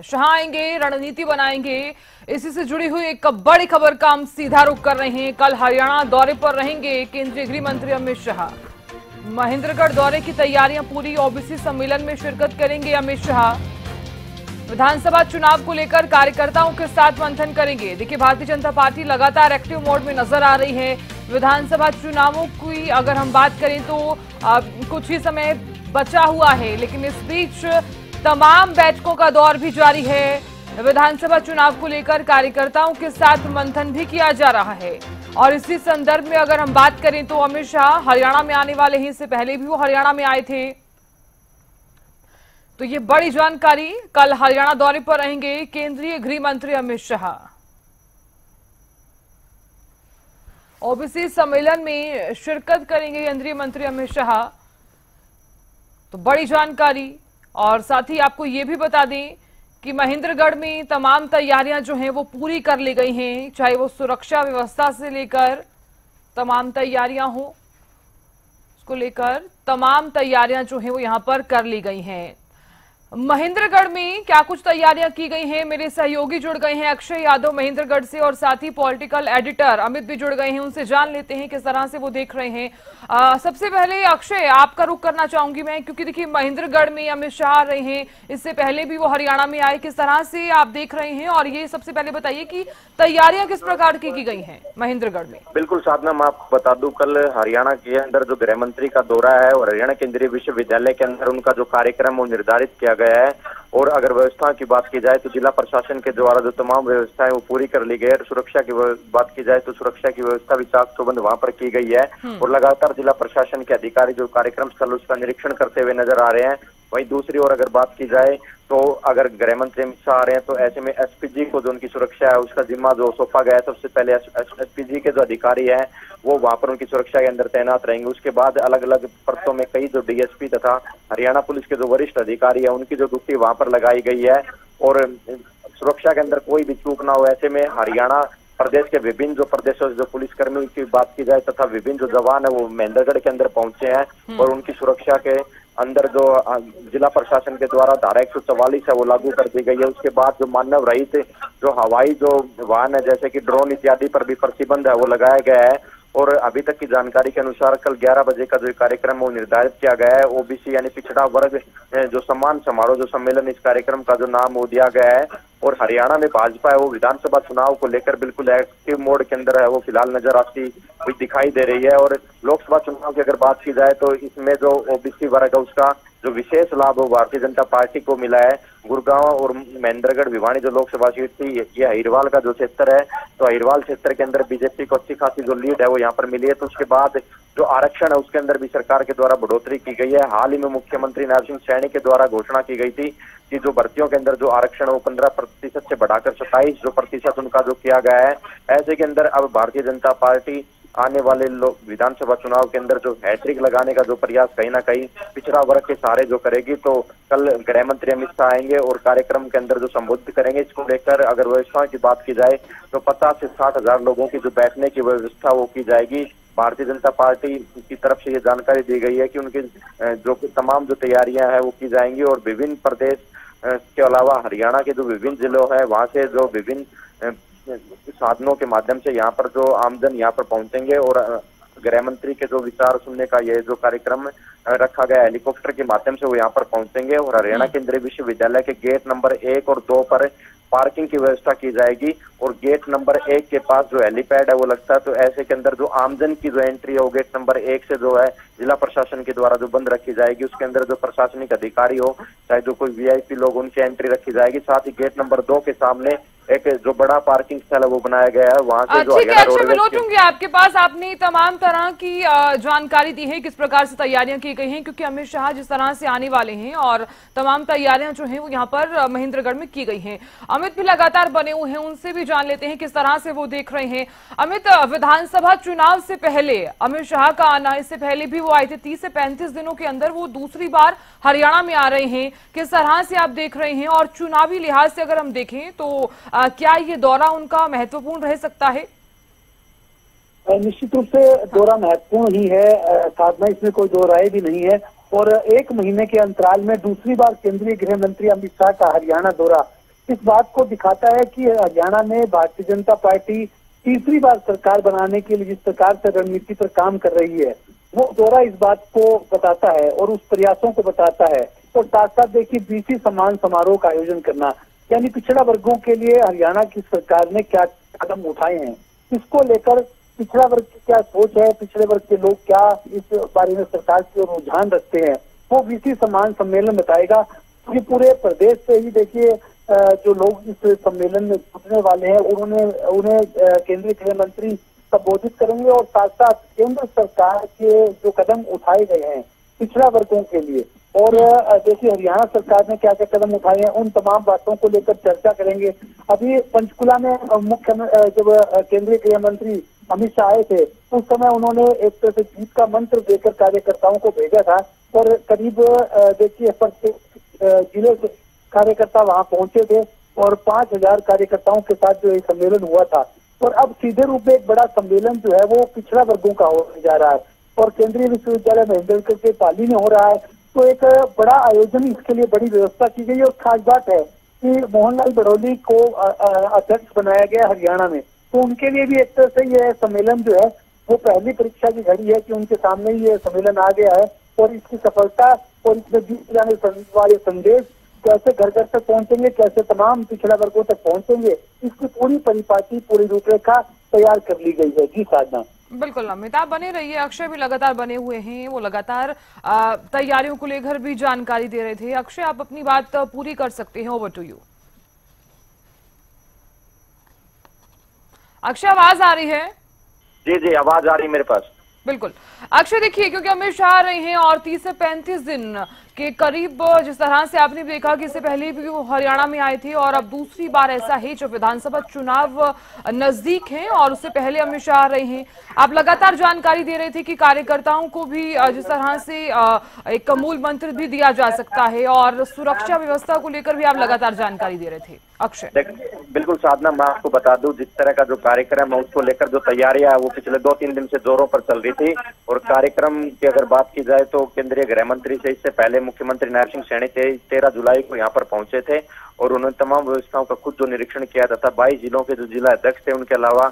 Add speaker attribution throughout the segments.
Speaker 1: शाह आएंगे, रणनीति बनाएंगे। इसी से जुड़ी हुई एक बड़ी खबर का हम सीधा रुख कर रहे हैं। कल हरियाणा दौरे पर रहेंगे केंद्रीय गृह मंत्री अमित शाह। महेंद्रगढ़ दौरे की तैयारियां पूरी। ओबीसी सम्मेलन में शिरकत करेंगे अमित शाह। विधानसभा चुनाव को लेकर कार्यकर्ताओं के साथ मंथन करेंगे। देखिए, भारतीय जनता पार्टी लगातार एक्टिव मोड में नजर आ रही है। विधानसभा चुनावों की अगर हम बात करें तो कुछ ही समय बचा हुआ है, लेकिन इस बीच तमाम बैठकों का दौर भी जारी है। विधानसभा चुनाव को लेकर कार्यकर्ताओं के साथ मंथन भी किया जा रहा है। और इसी संदर्भ में अगर हम बात करें तो अमित शाह हरियाणा में आने वाले हैं। इससे पहले भी वो हरियाणा में आए थे। तो ये बड़ी जानकारी, कल हरियाणा दौरे पर रहेंगे केंद्रीय गृह मंत्री अमित शाह। ओबीसी सम्मेलन में शिरकत करेंगे केंद्रीय मंत्री अमित शाह। तो बड़ी जानकारी। और साथ ही आपको ये भी बता दें कि महेंद्रगढ़ में तमाम तैयारियां जो हैं वो पूरी कर ली गई हैं, चाहे वो सुरक्षा व्यवस्था से लेकर तमाम तैयारियां हो, उसको लेकर तमाम तैयारियां जो हैं वो यहां पर कर ली गई हैं। महेंद्रगढ़ में क्या कुछ तैयारियां की गई हैं, मेरे सहयोगी जुड़ गए हैं अक्षय यादव महेंद्रगढ़ से, और साथ ही पॉलिटिकल एडिटर अमित भी जुड़ गए हैं। उनसे जान लेते हैं किस तरह से वो देख रहे हैं। सबसे पहले अक्षय, आपका रुख करना चाहूंगी मैं, क्योंकि देखिए महेंद्रगढ़ में अमित शाह आ रहे हैं, इससे पहले भी वो हरियाणा में आए। किस तरह से आप देख रहे हैं, और ये सबसे पहले बताइए कि तैयारियां किस प्रकार की गई हैं महेंद्रगढ़ में।
Speaker 2: बिल्कुल साधना, मैं आपको बता दूं, कल हरियाणा के अंदर जो गृह मंत्री का दौरा है और हरियाणा केंद्रीय विश्वविद्यालय के अंदर उनका जो कार्यक्रम वो निर्धारित किया गया है। और अगर व्यवस्था की बात की जाए तो जिला प्रशासन के द्वारा जो तमाम व्यवस्थाएं वो पूरी कर ली गई है। सुरक्षा की बात की जाए तो सुरक्षा की व्यवस्था भी चाक चौबंद वहां पर की गई है। और लगातार जिला प्रशासन के अधिकारी जो कार्यक्रम स्थल उसका निरीक्षण करते हुए नजर आ रहे हैं। वहीं दूसरी ओर अगर बात की जाए तो अगर गृह मंत्री अमित शाह आ रहे हैं तो ऐसे में एसपीजी को जो उनकी सुरक्षा है उसका जिम्मा जो सौंपा गया है, सबसे पहले एसपीजी के जो अधिकारी हैं वो वहां पर उनकी सुरक्षा के अंदर तैनात रहेंगे। उसके बाद अलग अलग परतों में कई जो डीएसपी तथा हरियाणा पुलिस के जो वरिष्ठ अधिकारी है उनकी जो ड्यूटी वहां पर लगाई गई है। और सुरक्षा के अंदर कोई भी चूक ना हो, ऐसे में हरियाणा प्रदेश के विभिन्न जो प्रदेशों से जो पुलिसकर्मी की बात की जाए तथा विभिन्न जो जवान है वो महेंद्रगढ़ के अंदर पहुंचे हैं। और उनकी सुरक्षा के अंदर जो जिला प्रशासन के द्वारा धारा 144 है वो लागू कर दी गई है। उसके बाद जो मानव रहित जो हवाई जो वाहन है जैसे कि ड्रोन इत्यादि पर भी प्रतिबंध है वो लगाया गया है। और अभी तक की जानकारी के अनुसार कल 11 बजे का जो कार्यक्रम वो निर्धारित किया गया है। ओबीसी यानी पिछड़ा वर्ग जो सम्मान समारोह जो सम्मेलन इस कार्यक्रम का जो नाम वो दिया गया है। और हरियाणा में भाजपा है वो विधानसभा चुनाव को लेकर बिल्कुल एक्टिव मोड के अंदर है वो फिलहाल नजर आती हुई दिखाई दे रही है। और लोकसभा चुनाव की अगर बात की जाए तो इसमें जो ओबीसी वर्ग है उसका जो विशेष लाभ वो भारतीय जनता पार्टी को मिला है। गुड़गांव और महेंद्रगढ़ भिवानी जो लोकसभा सीट थी ये अहिरवाल का जो क्षेत्र है, तो अहिरवाल क्षेत्र के अंदर बीजेपी को अच्छी खासी जो लीड है वो यहाँ पर मिली है। तो उसके बाद जो आरक्षण है उसके अंदर भी सरकार के द्वारा बढ़ोतरी की गई है। हाल ही में मुख्यमंत्री नरसिंह सैनी के द्वारा घोषणा की गई थी कि जो भर्तियों के अंदर जो आरक्षण वो 15% से बढ़ाकर 27% उनका जो किया गया है। ऐसे के अंदर अब भारतीय जनता पार्टी आने वाले विधानसभा चुनाव के अंदर जो हैट्रिक लगाने का जो प्रयास कहीं ना कहीं पिछड़ा वर्ग के सहारे जो करेगी। तो कल गृह मंत्री अमित शाह आएंगे और कार्यक्रम के अंदर जो संबोधित करेंगे। इसको लेकर अगर व्यवस्था की बात की जाए तो 50 से 60 हजार लोगों की जो बैठने की व्यवस्था वो की जाएगी। भारतीय जनता पार्टी की तरफ से ये जानकारी दी गई है कि उनकी जो तमाम जो तैयारियां हैं वो की जाएंगी। और विभिन्न प्रदेश के अलावा हरियाणा के जो विभिन्न जिलों है वहां से जो विभिन्न साधनों के माध्यम से यहाँ पर जो आमजन यहाँ पर पहुंचेंगे। और गृह मंत्री के जो विचार सुनने का ये जो कार्यक्रम रखा गया हेलीकॉप्टर के माध्यम से वो यहाँ पर पहुंचेंगे। और हरियाणा केंद्रीय विश्वविद्यालय के गेट नंबर 1 और 2 पर पार्किंग की व्यवस्था की जाएगी। और गेट नंबर 1 के पास जो हेलीपैड है वो लगता है, तो ऐसे के अंदर जो आमजन की जो एंट्री है वो गेट नंबर 1 से जो है जिला प्रशासन के द्वारा जो बंद रखी जाएगी। उसके अंदर जो प्रशासनिक अधिकारी हो चाहे जो कोई वीआईपी लोग उनकी एंट्री रखी जाएगी। साथ ही गेट नंबर 2 के सामने एक जो बड़ा पार्किंग स्थल है वो बनाया गया है। वहां से जो हरियाणा रोडवेज
Speaker 1: लौटूंगी आपके पास, आपने तमाम तरह की जानकारी दी है किस प्रकार से तैयारियां की गई हैं, क्योंकि अमित शाह जिस तरह से आने वाले हैं और तमाम तैयारियां जो हैं वो यहाँ पर महेंद्रगढ़ में की गई हैं। अमित भी लगातार बने हुए हैं, उनसे भी जान लेते हैं किस तरह से वो देख रहे हैं। अमित, विधानसभा चुनाव से पहले अमित शाह का आना, इससे पहले भी वो आए थे, 30 से 35 दिनों के अंदर वो दूसरी बार हरियाणा में आ रहे हैं। किस तरह से आप देख रहे हैं, और चुनावी लिहाज से अगर हम देखें तो क्या ये दौरा उनका महत्वपूर्ण रह सकता है?
Speaker 3: निश्चित रूप से दौरा महत्वपूर्ण ही है साधना, इसमें कोई दो राय भी नहीं है। और 1 महीने के अंतराल में दूसरी बार केंद्रीय गृह मंत्री अमित शाह का हरियाणा दौरा इस बात को दिखाता है कि हरियाणा में भारतीय जनता पार्टी तीसरी बार सरकार बनाने के लिए जिस प्रकार से रणनीति पर काम कर रही है, वो दौरा इस बात को बताता है और उस प्रयासों को बताता है। और साथ साथ देखिए बीसी सम्मान समारोह का आयोजन करना, यानी पिछड़ा वर्गों के लिए हरियाणा की सरकार ने क्या कदम उठाए हैं, इसको लेकर पिछड़ा वर्ग की क्या सोच है, पिछड़े वर्ग के लोग क्या इस बारे में सरकार की ओर रुझान रखते हैं, वो बीसी सम्मान सम्मेलन बताएगा। क्योंकि पूरे प्रदेश से ही देखिए जो लोग इस सम्मेलन में जुटने वाले हैं उन्हें केंद्रीय गृह मंत्री संबोधित करेंगे और साथ साथ केंद्र सरकार के जो कदम उठाए गए हैं पिछड़ा वर्गों के लिए, और देखिए हरियाणा सरकार ने क्या क्या कदम उठाए हैं, उन तमाम बातों को लेकर चर्चा करेंगे। अभी पंचकुला में जब केंद्रीय गृह मंत्री अमित शाह आए थे, उस समय उन्होंने एक तरह से जीत का मंत्र देकर कार्यकर्ताओं को भेजा था और करीब देखिए प्रत्येक जिले से कार्यकर्ता वहां पहुंचे थे और 5000 कार्यकर्ताओं के साथ जो ये सम्मेलन हुआ था। और अब सीधे रूप में एक बड़ा सम्मेलन जो है वो पिछड़ा वर्गों का होने जा रहा है और केंद्रीय विश्वविद्यालय महेंद्रगढ़ के पाली में हो रहा है। तो एक बड़ा आयोजन, इसके लिए बड़ी व्यवस्था की गई है। और खास बात है कि मोहनलाल बड़ौली को अध्यक्ष बनाया गया हरियाणा में, तो उनके लिए भी एक तरह से यह सम्मेलन जो है वो पहली परीक्षा की घड़ी है कि उनके सामने ही यह सम्मेलन आ गया है और इसकी सफलता और इसमें दिए जाने वाले संदेश कैसे घर घर तक पहुंचेंगे, कैसे तमाम पिछड़ा वर्गों तक पहुंचेंगे, इसकी पूरी परिपाटी, पूरी रूपरेखा तैयार कर ली गई है। जी साधना।
Speaker 1: बिल्कुल अमित, आप बने रहिए। अक्षय भी लगातार बने हुए हैं, वो लगातार तैयारियों को लेकर भी जानकारी दे रहे थे। अक्षय, आप अपनी बात पूरी कर सकते हैं, ओवर टू यू। अक्षय, आवाज आ रही है?
Speaker 2: जी जी, आवाज आ रही मेरे पास।
Speaker 1: बिल्कुल अक्षय, देखिए क्योंकि अमित शाह आ रहे हैं और 30 से 35 दिन के करीब जिस तरह से आपने देखा कि इससे पहले भी वो हरियाणा में आए थे और अब दूसरी बार ऐसा है जब विधानसभा चुनाव नजदीक हैं और उससे पहले अमित शाह आ रहे हैं। आप लगातार जानकारी दे रहे थे कि कार्यकर्ताओं को भी जिस तरह से एक मूल मंत्र भी दिया जा सकता है और सुरक्षा व्यवस्था को लेकर भी आप लगातार जानकारी दे रहे थे। अक्षय,
Speaker 2: बिल्कुल साधना, मैं आपको बता दूं जिस तरह का जो कार्यक्रम है उसको लेकर जो तैयारियां है वो पिछले 2-3 दिन से जोरों पर चल रही थी। और कार्यक्रम की अगर बात की जाए तो केंद्रीय गृह मंत्री से इससे पहले मुख्यमंत्री नायब सिंह सैनी 13 जुलाई को यहाँ पर पहुंचे थे और उन्होंने तमाम व्यवस्थाओं का खुद जो निरीक्षण किया तथा 22 जिलों के जो जिला अध्यक्ष थे उनके अलावा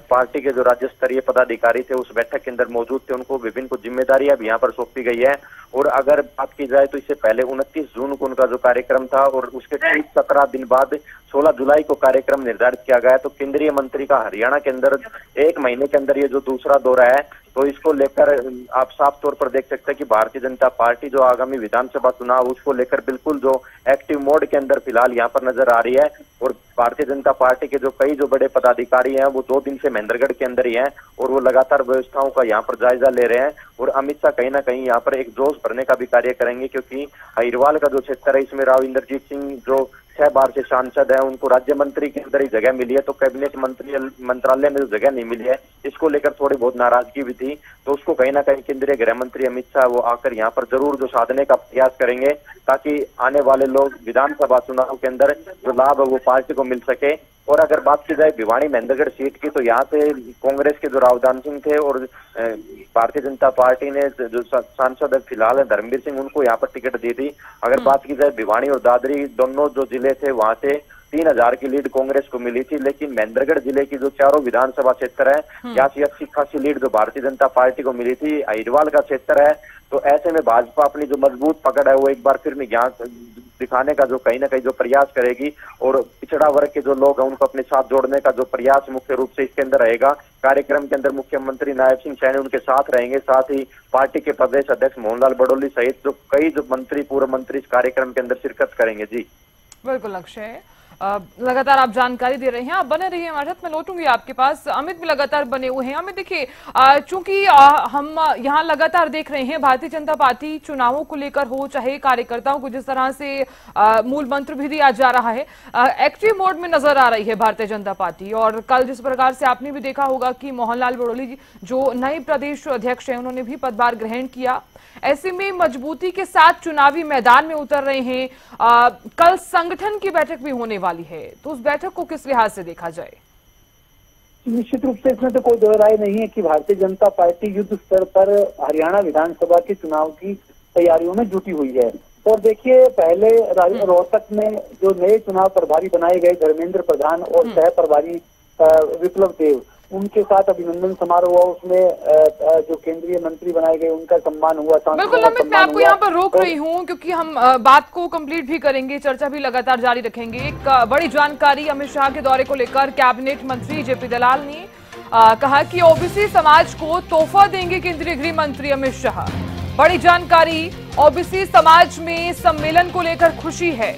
Speaker 2: पार्टी के जो राज्य स्तरीय पदाधिकारी थे उस बैठक के अंदर मौजूद थे, उनको विभिन्न कुछ जिम्मेदारियां भी यहाँ पर सौंपी गई है। और अगर बात की जाए तो इससे पहले 29 जून को उनका जो कार्यक्रम था और उसके ठीक 17 दिन बाद 16 जुलाई को कार्यक्रम निर्धारित किया गया। तो केंद्रीय मंत्री का हरियाणा के अंदर 1 महीने के अंदर ये जो दूसरा दौरा है, तो इसको लेकर आप साफ तौर पर देख सकते हैं कि भारतीय जनता पार्टी जो आगामी विधानसभा चुनाव उसको लेकर बिल्कुल जो एक्टिव मोड के अंदर फिलहाल यहाँ पर नजर आ रही है। और भारतीय जनता पार्टी के जो कई जो बड़े पदाधिकारी हैं वो 2 दिन से महेंद्रगढ़ के अंदर ही हैं और वो लगातार व्यवस्थाओं का यहाँ पर जायजा ले रहे हैं। और अमित शाह कहीं ना कहीं यहाँ पर एक जोश भरने का भी कार्य करेंगे, क्योंकि अहिरवाल का जो क्षेत्र है इसमें राव इंद्रजीत सिंह जो 6 बार से सांसद है उनको राज्य मंत्री के अंदर ही जगह मिली है, तो कैबिनेट मंत्रालय में जो जगह नहीं मिली है इसको लेकर थोड़ी बहुत नाराजगी भी थी। तो उसको कहीं ना कहीं केंद्रीय गृह मंत्री अमित शाह वो आकर यहाँ पर जरूर जो साधने का प्रयास करेंगे ताकि आने वाले लोग विधानसभा चुनाव के अंदर जो लाभ है वो पार्टी को मिल सके। और अगर बात की जाए भिवानी महेंद्रगढ़ सीट की, तो यहाँ से कांग्रेस के जो रावदान सिंह थे और भारतीय जनता पार्टी ने जो सांसद फिलहाल है धर्मवीर सिंह उनको यहाँ पर टिकट दी थी। अगर बात की जाए भिवानी और दादरी दोनों जो जिले थे वहां से 3000 की लीड कांग्रेस को मिली थी, लेकिन महेंद्रगढ़ जिले की जो चारों विधानसभा क्षेत्र है यहाँ से 80-85 लीड जो भारतीय जनता पार्टी को मिली थी। अहिरवाल का क्षेत्र है, तो ऐसे में भाजपा अपनी जो मजबूत पकड़ है वो एक बार फिर यहाँ दिखाने का जो कहीं ना कहीं जो प्रयास करेगी और पिछड़ा वर्ग के जो लोग हैं उनको अपने साथ जोड़ने का जो प्रयास मुख्य रूप से इसके अंदर रहेगा। कार्यक्रम के अंदर मुख्यमंत्री नायब सिंह सैनी उनके साथ रहेंगे, साथ ही पार्टी के प्रदेश अध्यक्ष मोहनलाल बड़ौली सहित जो कई जो मंत्री पूर्व मंत्री इस कार्यक्रम के अंदर शिरकत करेंगे। जी
Speaker 1: बिल्कुल अक्षय, लगातार आप जानकारी दे रहे हैं, आप बने रहिए हमारे साथ। मैं लौटूंगी आपके पास। अमित भी लगातार बने हुए हैं। अमित देखिए, चूंकि हम यहाँ लगातार देख रहे हैं भारतीय जनता पार्टी चुनावों को लेकर हो चाहे कार्यकर्ताओं को जिस तरह से मूल मंत्र भी दिया जा रहा है, एक्टिव मोड में नजर आ रही है भारतीय जनता पार्टी। और कल जिस प्रकार से आपने भी देखा होगा कि मोहनलाल बड़ौली जो नए प्रदेश अध्यक्ष हैं उन्होंने भी पदभार ग्रहण किया, ऐसे में मजबूती के साथ चुनावी मैदान में उतर रहे हैं। कल संगठन की बैठक भी होने वाली है, तो उस बैठक को किस लिहाज से देखा जाए?
Speaker 3: निश्चित रूप से इसमें तो कोई दो राय नहीं है कि भारतीय जनता पार्टी युद्ध स्तर पर हरियाणा विधानसभा के चुनाव की तैयारियों में जुटी हुई है। और देखिए पहले रोहतक में जो नए चुनाव प्रभारी बनाए गए धर्मेंद्र प्रधान और सह प्रभारी विप्लव देव, उनके साथ अभिनंदन समारोह हुआ। उसमें जो केंद्रीय मंत्री बनाए गए उनका सम्मान हुआ।
Speaker 1: बिल्कुल अमित, मैं आपको यहाँ पर रोक रही हूँ क्योंकि हम बात को कंप्लीट भी करेंगे, चर्चा भी लगातार जारी रखेंगे। एक बड़ी जानकारी अमित शाह के दौरे को लेकर कैबिनेट मंत्री जेपी दलाल ने कहा कि ओबीसी समाज को तोहफा देंगे केंद्रीय गृह मंत्री अमित शाह। बड़ी जानकारी, ओबीसी समाज में सम्मेलन को लेकर खुशी है।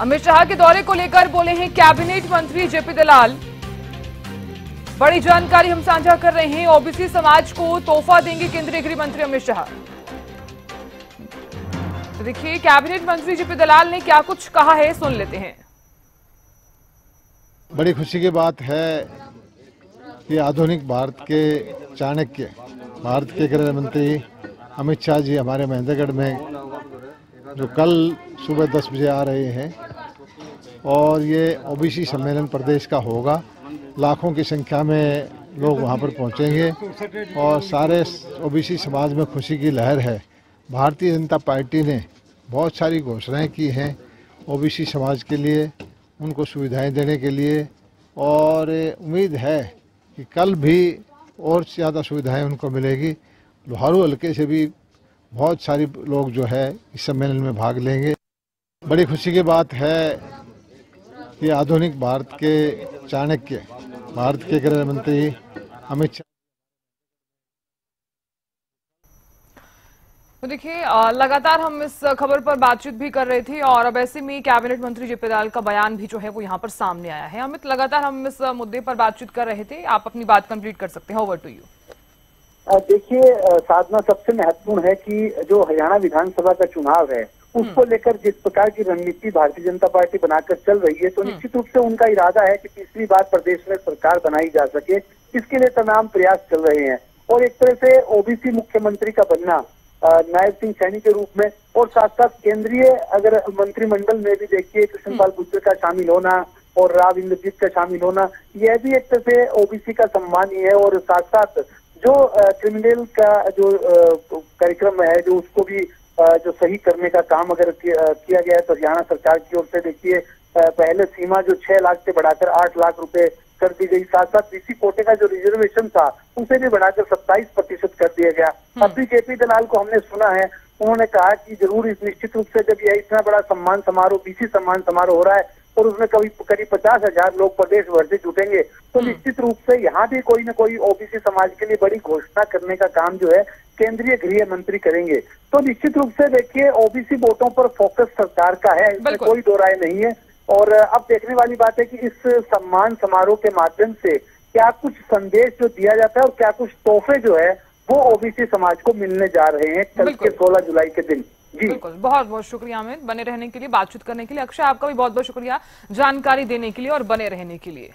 Speaker 1: अमित शाह के दौरे को लेकर बोले हैं कैबिनेट मंत्री जेपी दलाल। बड़ी जानकारी हम साझा कर रहे हैं, ओबीसी समाज को तोहफा देंगे केंद्रीय गृह मंत्री अमित शाह। तो देखिए कैबिनेट मंत्री जेपी दलाल ने क्या कुछ कहा है, सुन लेते हैं।
Speaker 4: बड़ी खुशी की बात है कि आधुनिक भारत के चाणक्य, भारत के गृह मंत्री अमित शाह जी हमारे महेंद्रगढ़ में जो कल सुबह 10 बजे आ रहे हैं और ये ओबीसी सम्मेलन प्रदेश का होगा। लाखों की संख्या में लोग वहाँ पर पहुँचेंगे और सारे ओबीसी समाज में खुशी की लहर है। भारतीय जनता पार्टी ने बहुत सारी घोषणाएं की हैं ओबीसी समाज के लिए, उनको सुविधाएं देने के लिए, और उम्मीद है कि कल भी और ज़्यादा सुविधाएं उनको मिलेगी। लोहारू हल्के से भी बहुत सारी लोग जो है इस सम्मेलन में भाग लेंगे। बड़ी खुशी की बात है कि आधुनिक भारत के चाणक्य, भारत के गृह मंत्री अमित शाह।
Speaker 1: तो देखिए लगातार हम इस खबर पर बातचीत भी कर रहे थे और अब ऐसे में कैबिनेट मंत्री जेपी दलाल का बयान भी जो है वो यहाँ पर सामने आया है। अमित, लगातार हम इस मुद्दे पर बातचीत कर रहे थे, आप अपनी बात कंप्लीट कर सकते हैं। Over to you.
Speaker 3: देखिए साधना, सबसे महत्वपूर्ण है कि जो हरियाणा विधानसभा का चुनाव है उसको लेकर जिस प्रकार की रणनीति भारतीय जनता पार्टी बनाकर चल रही है, तो निश्चित रूप से उनका इरादा है कि तीसरी बार प्रदेश में सरकार बनाई जा सके। इसके लिए तमाम प्रयास चल रहे हैं और एक तरह से ओबीसी मुख्यमंत्री का बनना नायब सिंह सैनी के रूप में, और साथ साथ केंद्रीय अगर मंत्रिमंडल में भी देखिए कृष्णपाल गुर्जर का शामिल होना और राव इंद्रजीत का शामिल होना, यह भी एक तरह से ओबीसी का सम्मान ही है। और साथ साथ जो क्रिमिनल का जो कार्यक्रम है, जो उसको भी जो सही करने का काम अगर किया गया है तो हरियाणा सरकार की ओर से देखिए पहले सीमा जो 6 लाख से बढ़ाकर 8 लाख रुपए कर दी गई। साथ साथ बीसी कोटे का जो रिजर्वेशन था उसे भी बढ़ाकर 27% कर दिया गया। अभी जेपी दलाल को हमने सुना है, उन्होंने कहा कि जरूर इस निश्चित रूप से जब यह इतना बड़ा सम्मान समारोह, बीसी सम्मान समारोह हो रहा है और उसमें करीब 50,000 लोग प्रदेश भर से जुटेंगे, तो निश्चित रूप से यहाँ भी कोई न कोई ओबीसी समाज के लिए बड़ी घोषणा करने का काम जो है केंद्रीय गृह मंत्री करेंगे। तो निश्चित रूप से देखिए ओबीसी वोटों पर फोकस सरकार का है, इसमें कोई दो राय नहीं है। और अब देखने वाली बात है कि इस सम्मान समारोह के माध्यम से क्या कुछ संदेश जो दिया जाता है और क्या कुछ तोहफे जो है वो ओबीसी समाज को मिलने जा रहे हैं कल के 16 जुलाई के दिन। जी
Speaker 1: बिल्कुल, बहुत बहुत शुक्रिया अमित, बने रहने के लिए, बातचीत करने के लिए। अक्षय, आपका भी बहुत बहुत शुक्रिया जानकारी देने के लिए और बने रहने के लिए।